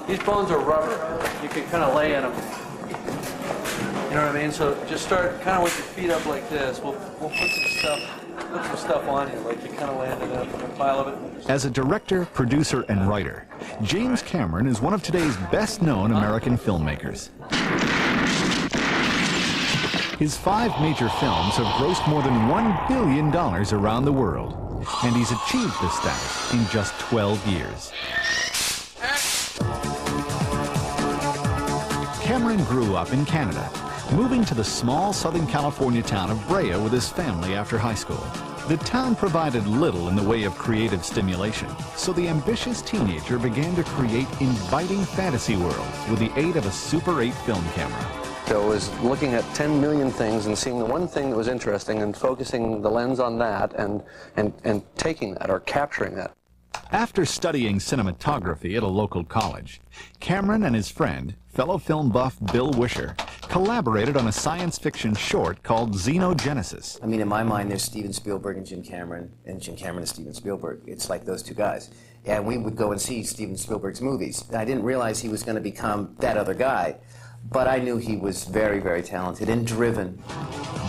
These bones are rubber. You can kind of lay in them. You know what I mean? So just start kind of with your feet up like this. We'll put some stuff on you, like you kind of landed up in a pile of it. As a director, producer, and writer, James Cameron is one of today's best-known American filmmakers. His 5 major films have grossed more than $1 billion around the world, and he's achieved this status in just 12 years. Cameron grew up in Canada, moving to the small Southern California town of Brea with his family after high school. The town provided little in the way of creative stimulation, so the ambitious teenager began to create inviting fantasy worlds with the aid of a Super 8 film camera. So I was looking at 10 million things and seeing the one thing that was interesting and focusing the lens on that and taking that or capturing that. After studying cinematography at a local college, Cameron and his friend, fellow film buff Bill Wisher, collaborated on a science fiction short called Xenogenesis. I mean, in my mind, there's Steven Spielberg and Jim Cameron and Steven Spielberg. It's like those two guys. And we would go and see Steven Spielberg's movies. I didn't realize he was going to become that other guy, but I knew he was very, very talented and driven.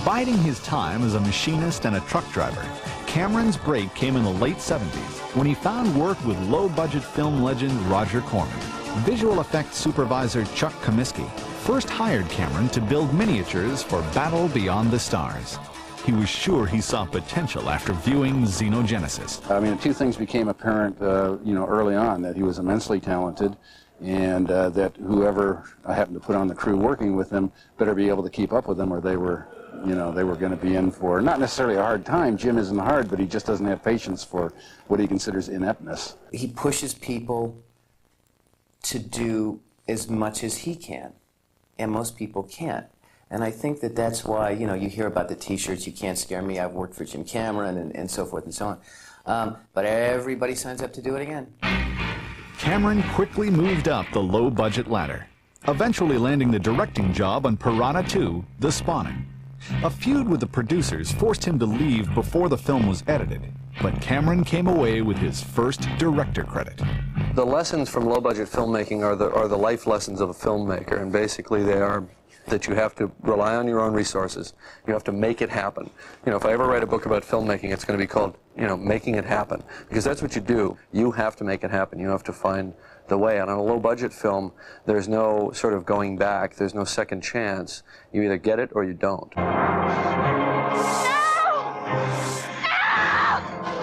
Biding his time as a machinist and a truck driver, Cameron's break came in the late 70s when he found work with low-budget film legend Roger Corman. Visual effects supervisor Chuck Comiskey first hired Cameron to build miniatures for Battle Beyond the Stars. He was sure he saw potential after viewing Xenogenesis. I mean, 2 things became apparent, early on, that he was immensely talented, and that whoever I happened to put on the crew working with him better be able to keep up with him, or they were going to be in for not necessarily a hard time. Jim isn't hard, but he just doesn't have patience for what he considers ineptness. He pushes people to do as much as he can, and most people can't. And I think that that's why, you hear about the T-shirts, "You can't scare me, I've worked for Jim Cameron," and so forth and so on. But everybody signs up to do it again. Cameron quickly moved up the low-budget ladder, eventually landing the directing job on Piranha 2, The Spawning. A feud with the producers forced him to leave before the film was edited, but Cameron came away with his first director credit. The lessons from low-budget filmmaking are the life lessons of a filmmaker, and basically they are that you have to rely on your own resources. You have to make it happen. If I ever write a book about filmmaking, it's going to be called, Making It Happen, because that's what you do. You have to make it happen. You have to find the way. And on a low-budget film, there's no sort of going back. There's no second chance. You either get it or you don't.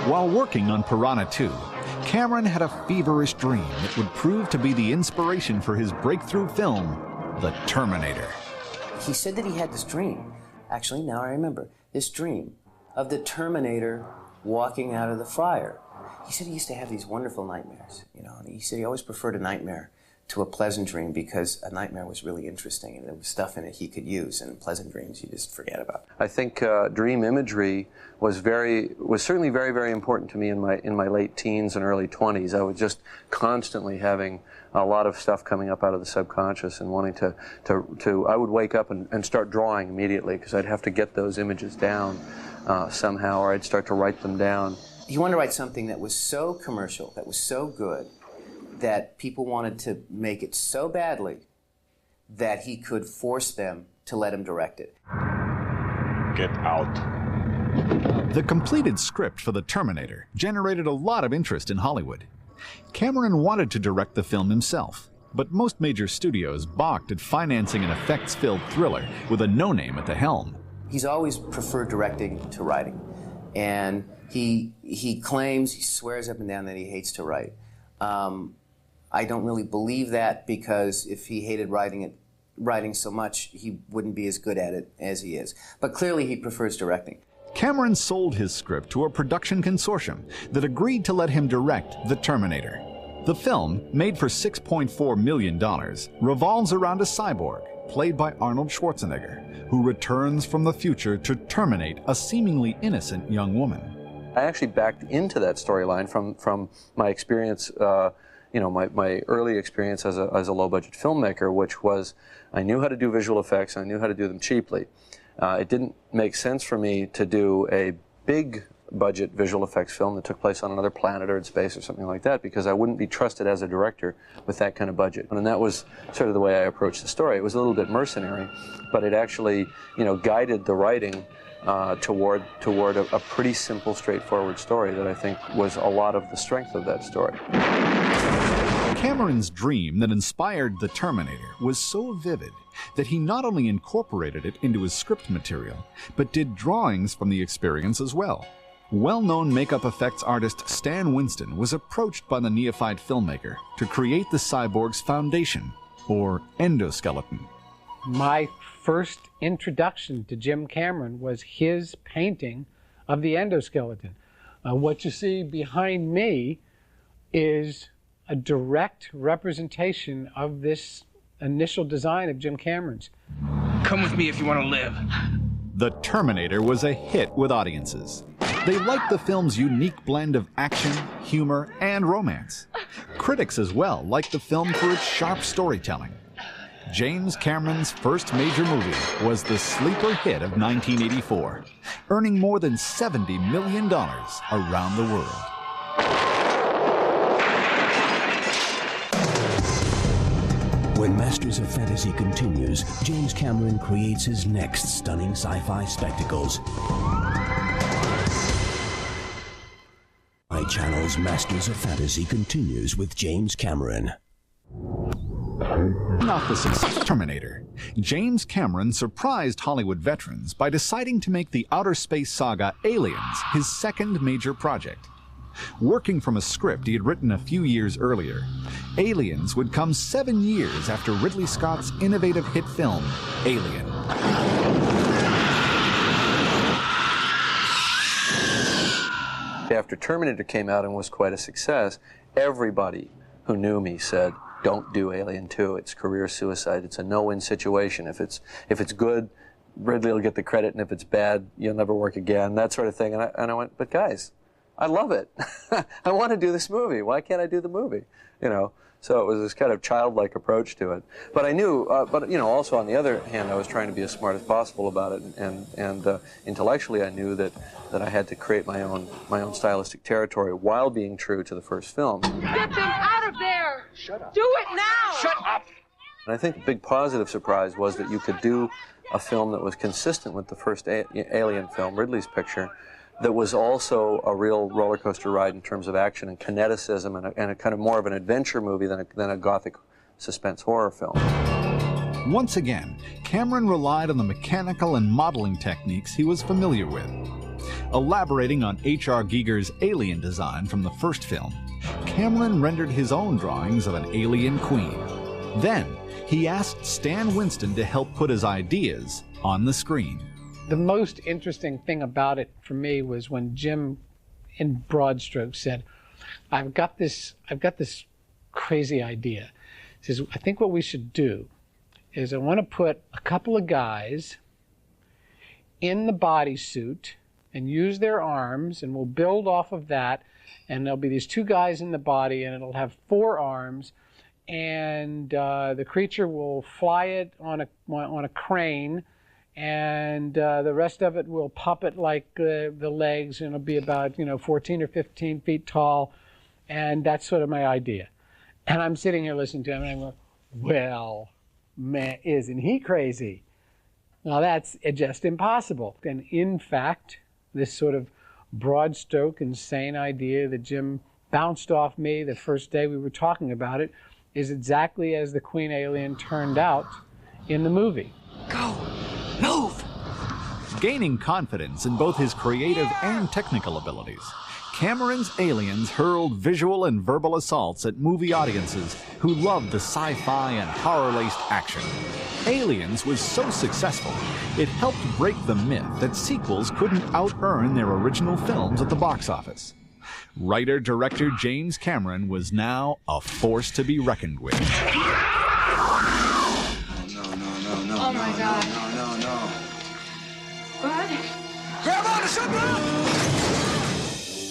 While working on Piranha 2, Cameron had a feverish dream that would prove to be the inspiration for his breakthrough film, The Terminator. He said that he had this dream, actually, now I remember, this dream of the Terminator walking out of the fire. He said he used to have these wonderful nightmares, and he said he always preferred a nightmare to a pleasant dream because a nightmare was really interesting and there was stuff in it he could use, and pleasant dreams you just forget about. I think dream imagery was certainly very, very important to me in my late teens and early 20s. I was just constantly having a lot of stuff coming up out of the subconscious and wanting to I would wake up and start drawing immediately because I'd have to get those images down somehow, or I'd start to write them down. He wanted to write something that was so commercial, that was so good, that people wanted to make it so badly that he could force them to let him direct it. Get out. The completed script for The Terminator generated a lot of interest in Hollywood. Cameron wanted to direct the film himself, but most major studios balked at financing an effects-filled thriller with a no-name at the helm. He's always preferred directing to writing, and he claims, he swears up and down that he hates to write. I don't really believe that, because if he hated writing so much, he wouldn't be as good at it as he is. But clearly he prefers directing. Cameron sold his script to a production consortium that agreed to let him direct The Terminator. The film, made for $6.4 million, revolves around a cyborg, played by Arnold Schwarzenegger, who returns from the future to terminate a seemingly innocent young woman. I actually backed into that storyline from my experience, my early experience as a low-budget filmmaker, which was I knew how to do visual effects, and I knew how to do them cheaply. It didn't make sense for me to do a big budget visual effects film that took place on another planet or in space or something like that, because I wouldn't be trusted as a director with that kind of budget. And that was sort of the way I approached the story. It was a little bit mercenary, but it actually, you know, guided the writing toward a pretty simple, straightforward story that I think was a lot of the strength of that story. Cameron's dream that inspired The Terminator was so vivid that he not only incorporated it into his script material, but did drawings from the experience as well. Well-known makeup effects artist Stan Winston was approached by the neophyte filmmaker to create the cyborg's foundation, or endoskeleton. My first introduction to Jim Cameron was his painting of the endoskeleton. What you see behind me is a direct representation of this initial design of Jim Cameron's. Come with me if you want to live. The Terminator was a hit with audiences. They liked the film's unique blend of action, humor, and romance. Critics as well liked the film for its sharp storytelling. James Cameron's first major movie was the sleeper hit of 1984, earning more than $70 million around the world. When Masters of Fantasy continues, James Cameron creates his next stunning sci-fi spectacles. iChannel's Masters of Fantasy continues with James Cameron. Not the success of Terminator, James Cameron surprised Hollywood veterans by deciding to make the outer space saga Aliens his second major project. Working from a script he had written a few years earlier, Aliens would come 7 years after Ridley Scott's innovative hit film, Alien. After Terminator came out and was quite a success, everybody who knew me said, don't do Alien 2, it's career suicide, it's a no-win situation. If it's good, Ridley will get the credit, and if it's bad, you'll never work again, that sort of thing. And I went, but guys, I love it. I want to do this movie. Why can't I do the movie? You know, so it was this kind of childlike approach to it. But I knew, but you know, also on the other hand, I was trying to be as smart as possible about it, and intellectually, I knew that I had to create my own stylistic territory while being true to the first film. Get them out of there! Shut up! Do it now! Shut up! And I think the big positive surprise was that you could do a film that was consistent with the first Alien film, Ridley's picture, that was also a real roller coaster ride in terms of action and kineticism, and a kind of more of an adventure movie than a gothic suspense horror film. Once again, Cameron relied on the mechanical and modeling techniques he was familiar with. Elaborating on H.R. Giger's alien design from the first film, Cameron rendered his own drawings of an alien queen. Then, he asked Stan Winston to help put his ideas on the screen. The most interesting thing about it for me was when Jim, in broad strokes, said, I've got this crazy idea. He says, I think what we should do is I want to put a couple of guys in the bodysuit and use their arms, and we'll build off of that, and there'll be these two guys in the body, and it'll have 4 arms, and the creature will fly it on a crane, and the rest of it will puppet like the legs, and it'll be about 14 or 15 feet tall, and that's sort of my idea. And I'm sitting here listening to him, and I'm going, well, man, isn't he crazy? Now that's just impossible. And in fact, this sort of broad stroke, insane idea that Jim bounced off me the first day we were talking about it is exactly as the Queen Alien turned out in the movie. Go! Move! Gaining confidence in both his creative and technical abilities, Cameron's Aliens hurled visual and verbal assaults at movie audiences who loved the sci-fi and horror-laced action. Aliens was so successful, it helped break the myth that sequels couldn't out-earn their original films at the box office. Writer-director James Cameron was now a force to be reckoned with. Oh my God. What? Grab on to something!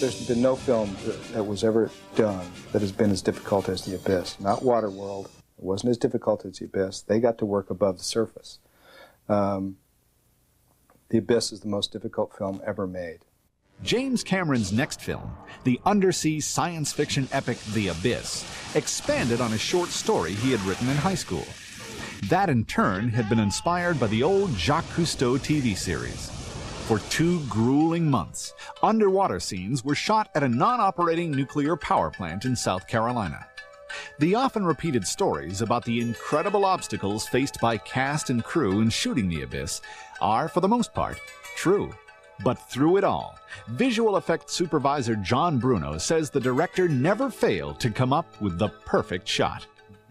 There's been no film that was ever done that has been as difficult as The Abyss. Not Waterworld. It wasn't as difficult as The Abyss. They got to work above the surface. The Abyss is the most difficult film ever made. James Cameron's next film, the undersea science fiction epic The Abyss, expanded on a short story he had written in high school. That, in turn, had been inspired by the old Jacques Cousteau TV series. For 2 grueling months, underwater scenes were shot at a non-operating nuclear power plant in South Carolina. The often repeated stories about the incredible obstacles faced by cast and crew in shooting The Abyss are, for the most part, true. But through it all, visual effects supervisor John Bruno says the director never failed to come up with the perfect shot.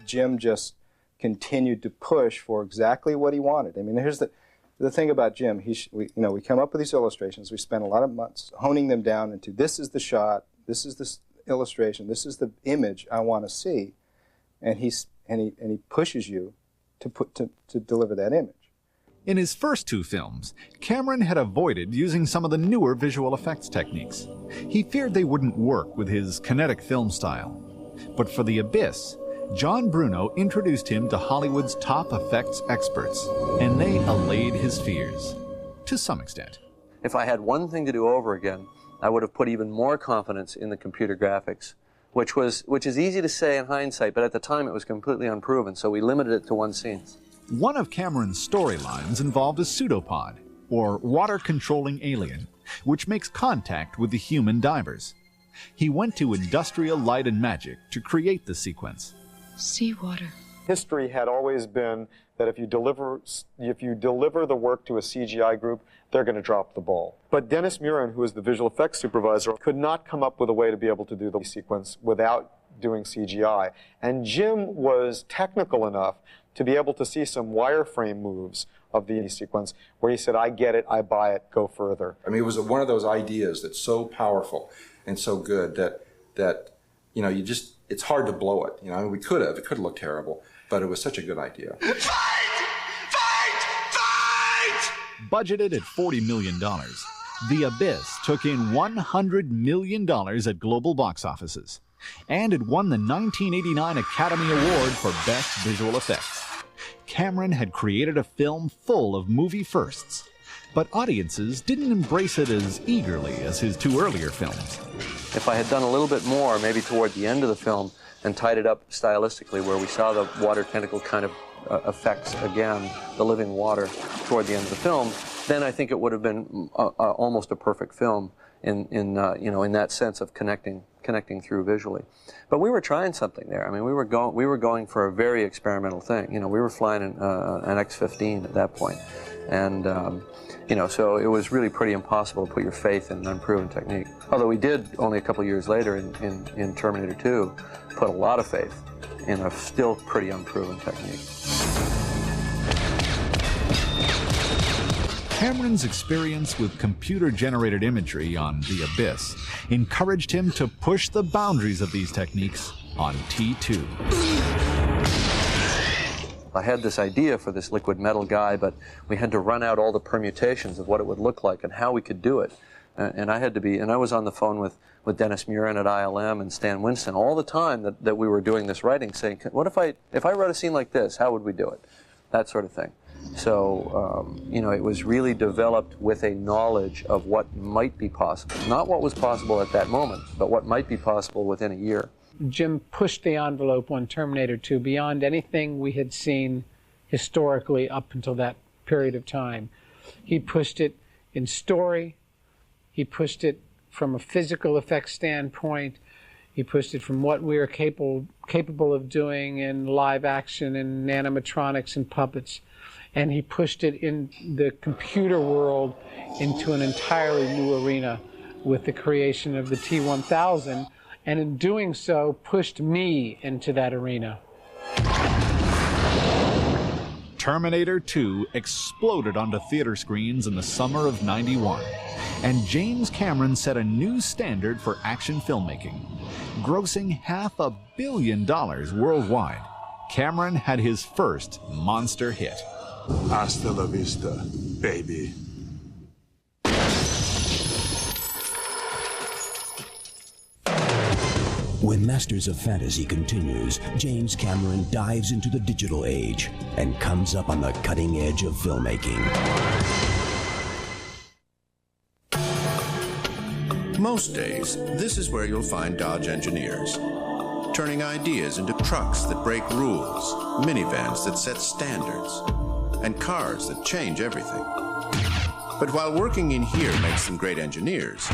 Jim just continued to push for exactly what he wanted. I mean, here's the thing about Jim. We come up with these illustrations. We spend a lot of months honing them down into this is the shot, this is the illustration, this is the image I want to see, and he pushes you to deliver that image. In his first 2 films, Cameron had avoided using some of the newer visual effects techniques. He feared they wouldn't work with his kinetic film style. But for The Abyss, John Bruno introduced him to Hollywood's top effects experts, and they allayed his fears, to some extent. If I had one thing to do over again, I would have put even more confidence in the computer graphics, which is easy to say in hindsight, but at the time it was completely unproven, so we limited it to 1 scene. One of Cameron's storylines involved a pseudopod, or water-controlling alien, which makes contact with the human divers. He went to Industrial Light and Magic to create the sequence. Seawater. History had always been that if you deliver the work to a CGI group, they're going to drop the ball. But Dennis Murin, who is the visual effects supervisor, could not come up with a way to be able to do the sequence without doing CGI. And Jim was technical enough to be able to see some wireframe moves of the sequence where he said, I get it, I buy it, go further. I mean, it was one of those ideas that's so powerful and so good that you know, it's hard to blow it. You know, I mean, it could have looked terrible, but it was such a good idea. Budgeted at $40 million, The Abyss took in $100 million at global box offices, and it won the 1989 Academy Award for Best Visual Effects. Cameron had created a film full of movie firsts, but audiences didn't embrace it as eagerly as his 2 earlier films. If I had done a little bit more, maybe toward the end of the film, and tied it up stylistically where we saw the water tentacle kind of effects again, the living water, toward the end of the film, then I think it would have been almost a perfect film in that sense of connecting through visually. But we were trying something there. I mean, we were going for a very experimental thing. You know, we were flying an X-15 at that point, and so it was really pretty impossible to put your faith in an unproven technique. Although we did, only a couple years later in Terminator 2, put a lot of faith in a still pretty unproven technique. Cameron's experience with computer-generated imagery on The Abyss encouraged him to push the boundaries of these techniques on T2. I had this idea for this liquid metal guy, but we had to run out all the permutations of what it would look like and how we could do it. And I was on the phone with Dennis Murin at ILM and Stan Winston all the time that we were doing this writing, saying, what if I wrote a scene like this, how would we do it? That sort of thing. So, it was really developed with a knowledge of what might be possible. Not what was possible at that moment, but what might be possible within a year. Jim pushed the envelope on Terminator 2 beyond anything we had seen historically up until that period of time. He pushed it in story. He pushed it from a physical effects standpoint. He pushed it from what we are capable of doing in live action and animatronics and puppets. And he pushed it in the computer world into an entirely new arena with the creation of the T-1000, and in doing so, pushed me into that arena. Terminator 2 exploded onto theater screens in the summer of '91, and James Cameron set a new standard for action filmmaking. Grossing $500 million worldwide, Cameron had his first monster hit. Hasta la vista, baby. When Masters of Fantasy continues, James Cameron dives into the digital age and comes up on the cutting edge of filmmaking. most days, this is where you'll find Dodge engineers, turning ideas into trucks that break rules, minivans that set standards, and cars that change everything. But while working in here makes them great engineers,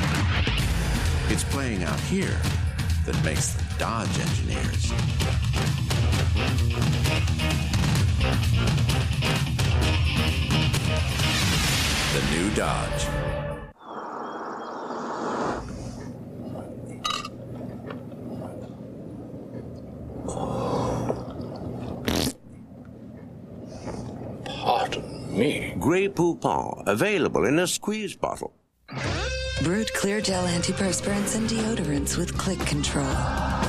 it's playing out here that makes them Dodge engineers. The new Dodge. Pardon me. Grey Poupon, available in a squeeze bottle. Brute Clear Gel antiperspirants and deodorants with click control.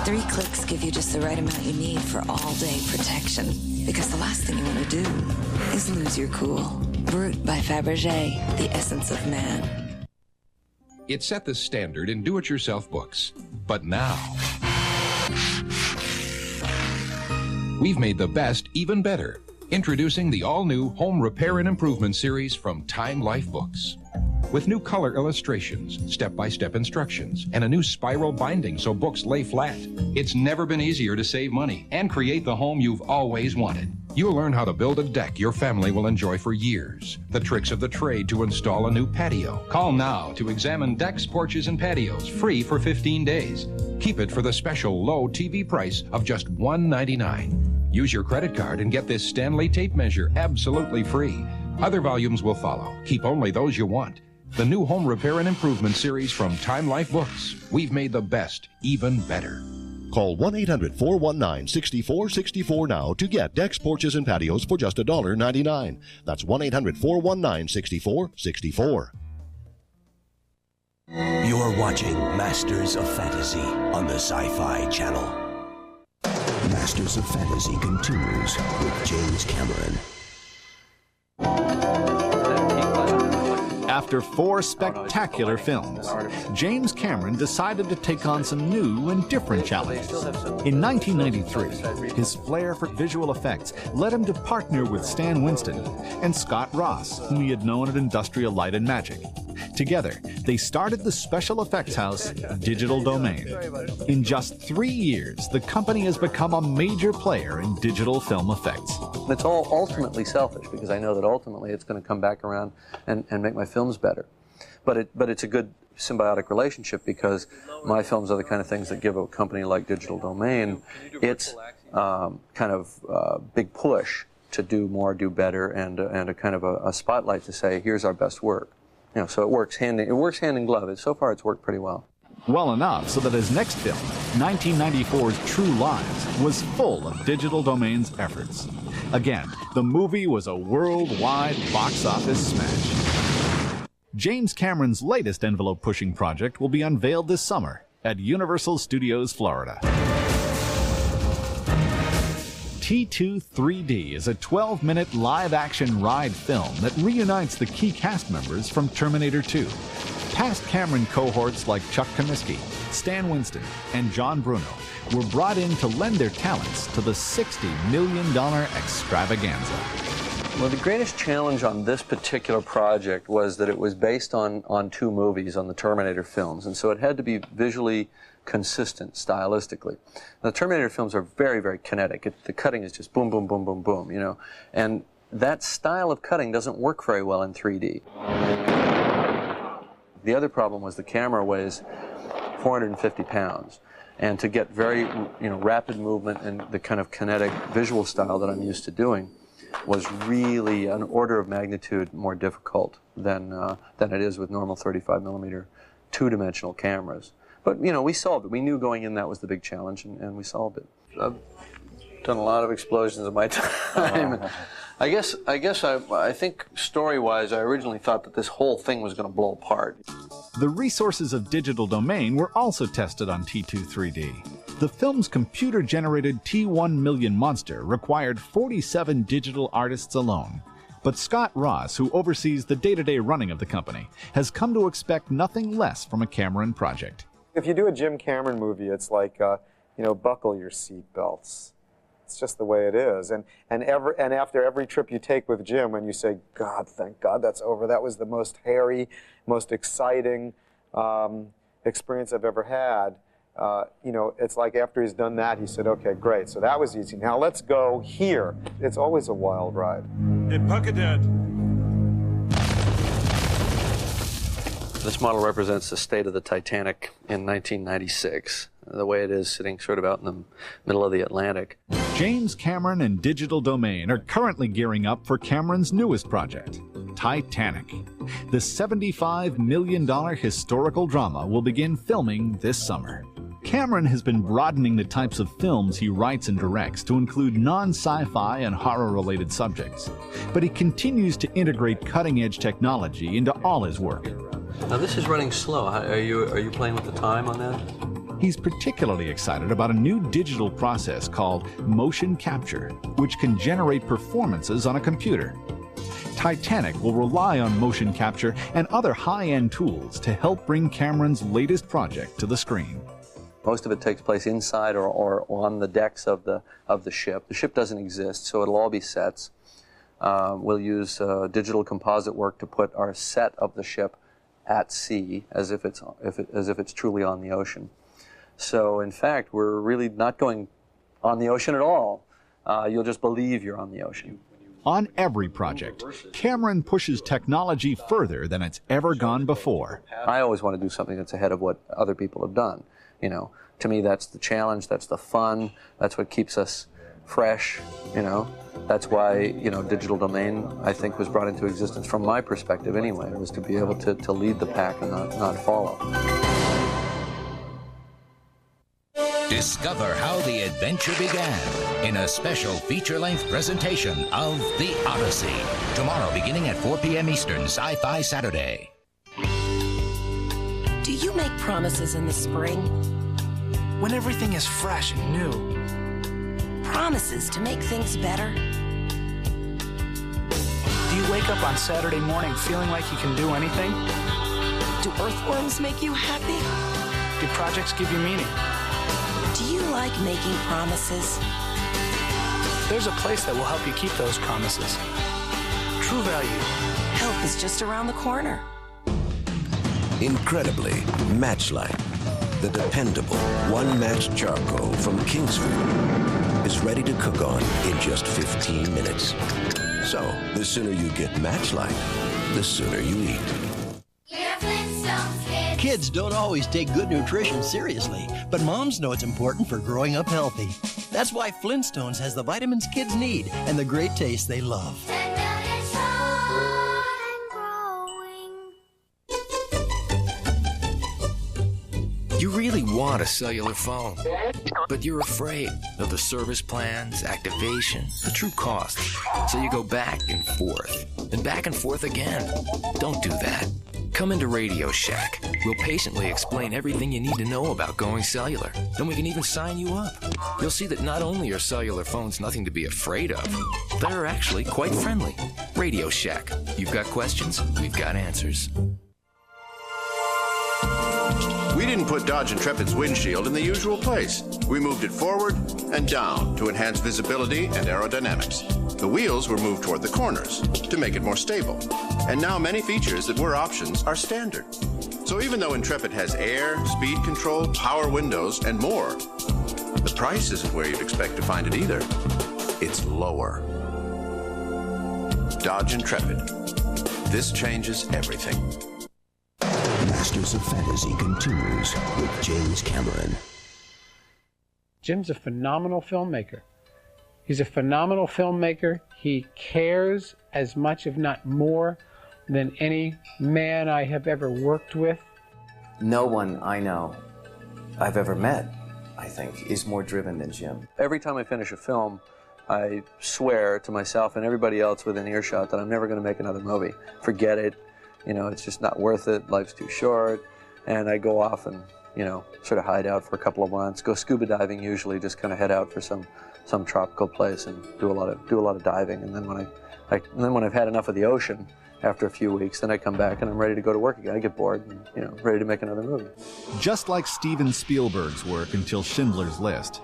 3 clicks give you just the right amount you need for all-day protection. Because the last thing you want to do is lose your cool. Brute by Fabergé, the essence of man. It set the standard in do-it-yourself books. But now, we've made the best even better. Introducing the all-new Home Repair and Improvement series from Time Life Books. With new color illustrations, step-by-step instructions, and a new spiral binding so books lay flat. It's never been easier to save money and create the home you've always wanted. You'll learn how to build a deck your family will enjoy for years. The tricks of the trade to install a new patio. Call now to examine decks, porches, and patios free for 15 days. Keep it for the special low TV price of just $1.99. Use your credit card and get this Stanley tape measure absolutely free. Other volumes will follow. Keep only those you want. The new Home Repair and Improvement series from Time Life Books. We've made the best even better. Call 1-800-419-6464 now to get decks, porches, and patios for just $1.99. That's 1-800-419-6464. You're watching Masters of Fantasy on the Sci-Fi Channel. Masters of Fantasy continues with James Cameron. After 4 spectacular films, James Cameron decided to take on some new and different challenges. In 1993, his flair for visual effects led him to partner with Stan Winston and Scott Ross, whom he had known at Industrial Light and Magic. Together, they started the special effects house, Digital Domain. In just 3 years, the company has become a major player in digital film effects. It's all ultimately selfish, because I know that ultimately it's going to come back around and make my films better. But it's a good symbiotic relationship, because my films are the kind of things that give a company like Digital Domain its big push to do more, do better, and a kind of a spotlight to say, here's our best work. You know, so it works hand in glove. So far, it's worked pretty well. Well enough so that his next film, 1994's True Lies, was full of Digital Domain's efforts. Again, the movie was a worldwide box office smash. James Cameron's latest envelope-pushing project will be unveiled this summer at Universal Studios Florida. T2 3D is a 12-minute live-action ride film that reunites the key cast members from Terminator 2. Past Cameron cohorts like Chuck Comiskey, Stan Winston, and John Bruno were brought in to lend their talents to the $60 million extravaganza. Well, the greatest challenge on this particular project was that it was based on 2 movies, on the Terminator films, and so it had to be visually consistent stylistically. The Terminator films are very, very kinetic. The cutting is just boom, boom, boom, boom, boom, you know, and that style of cutting doesn't work very well in 3D. The other problem was the camera weighs 450 pounds, and to get very, rapid movement and the kind of kinetic visual style that I'm used to doing was really an order of magnitude more difficult than it is with normal 35mm two-dimensional cameras. But, we solved it. We knew going in that was the big challenge, and we solved it. I've done a lot of explosions in my time. I think story-wise, I originally thought that this whole thing was going to blow apart. The resources of Digital Domain were also tested on T2 3D. The film's computer-generated T1 Million monster required 47 digital artists alone. But Scott Ross, who oversees the day-to-day running of the company, has come to expect nothing less from a Cameron project. If you do a Jim Cameron movie, it's like, buckle your seatbelts. It's just the way it is. And after every trip you take with Jim, when you say, God, thank God that's over, that was the most hairy, most exciting, experience I've ever had. You know, it's like after he's done that, he said, okay, great, so that was easy. Now let's go here. It's always a wild ride. Hey, Puckadad. This model represents the state of the Titanic in 1996, the way it is sitting sort of out in the middle of the Atlantic. James Cameron and Digital Domain are currently gearing up for Cameron's newest project, Titanic. The $75 million historical drama will begin filming this summer. Cameron has been broadening the types of films he writes and directs to include non-sci-fi and horror-related subjects. But he continues to integrate cutting-edge technology into all his work. Now this is running slow. Are you playing with the time on that? He's particularly excited about a new digital process called motion capture, which can generate performances on a computer. Titanic will rely on motion capture and other high-end tools to help bring Cameron's latest project to the screen. Most of it takes place inside or on the decks of the ship. The ship doesn't exist, so it'll all be sets. We'll use digital composite work to put our set of the ship at sea, as if it's truly on the ocean. So in fact, we're really not going on the ocean at all. You'll just believe you're on the ocean. On every project, Cameron pushes technology further than it's ever gone before. I always want to do something that's ahead of what other people have done. You know, to me, that's the challenge, that's the fun, that's what keeps us fresh, you know. That's why, you know, Digital Domain, I think, was brought into existence from my perspective anyway, was to be able to lead the pack and not follow. Discover how the adventure began in a special feature-length presentation of The Odyssey. Tomorrow, beginning at 4 p.m. Eastern, Sci-Fi Saturday. Do you make promises in the spring? When everything is fresh and new. Promises to make things better? Do you wake up on Saturday morning feeling like you can do anything? Do earthworms make you happy? Do projects give you meaning? Do you like making promises? There's a place that will help you keep those promises. True Value. Help is just around the corner. Incredibly, Matchlight, the dependable one-match charcoal from Kingsford, is ready to cook on in just 15 minutes. So, the sooner you get Matchlight, the sooner you eat. Kids don't always take good nutrition seriously, but moms know it's important for growing up healthy. That's why Flintstones has the vitamins kids need and the great taste they love. You really want a cellular phone, but you're afraid of the service plans, activation, the true cost. So you go back and forth again. Don't do that. Come into Radio Shack. We'll patiently explain everything you need to know about going cellular. Then we can even sign you up. You'll see that not only are cellular phones nothing to be afraid of, they're actually quite friendly. Radio Shack. You've got questions, we've got answers. We didn't put Dodge Intrepid's windshield in the usual place. We moved it forward and down to enhance visibility and aerodynamics. The wheels were moved toward the corners to make it more stable. And now many features that were options are standard. So even though Intrepid has air, speed control, power windows, and more, the price isn't where you'd expect to find it either. It's lower. Dodge Intrepid. This changes everything. Masters of Fantasy continues with James Cameron. Jim's a phenomenal filmmaker. He's a phenomenal filmmaker. He cares as much, if not more, than any man I have ever worked with. No one I know I've ever met, I think, is more driven than Jim. Every time I finish a film, I swear to myself and everybody else within earshot that I'm never going to make another movie. Forget it. You know, it's just not worth it. Life's too short. And I go off and, you know, sort of hide out for a couple of months, go scuba diving usually, just kind of head out for some tropical place and do a lot of diving. And then when I've had enough of the ocean, after a few weeks, then I come back and I'm ready to go to work again. I get bored and, you know, ready to make another movie. Just like Steven Spielberg's work until Schindler's List,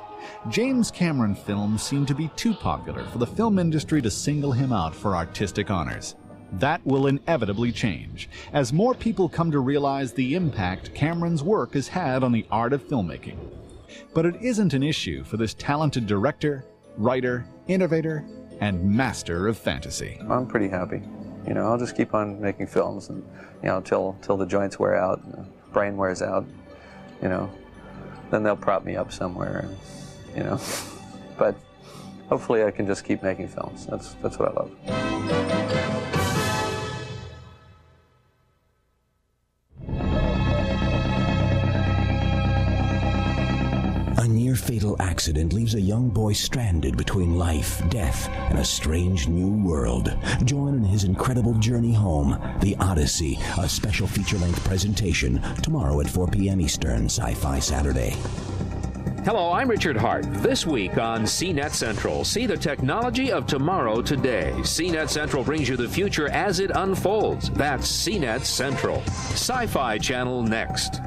James Cameron films seem to be too popular for the film industry to single him out for artistic honors. That will inevitably change as more people come to realize the impact Cameron's work has had on the art of filmmaking. But it isn't an issue for this talented director, writer, innovator, and master of fantasy. I'm pretty happy. You know, I'll just keep on making films, and you know, till the joints wear out, and the brain wears out. You know, then they'll prop me up somewhere, and, you know. But hopefully, I can just keep making films. That's what I love. A near-fatal accident leaves a young boy stranded between life, death, and a strange new world. Join in his incredible journey home, The Odyssey, a special feature-length presentation, tomorrow at 4 p.m. Eastern, Sci-Fi Saturday. Hello, I'm Richard Hart. This week on CNET Central, see the technology of tomorrow today. CNET Central brings you the future as it unfolds. That's CNET Central. Sci-Fi Channel next.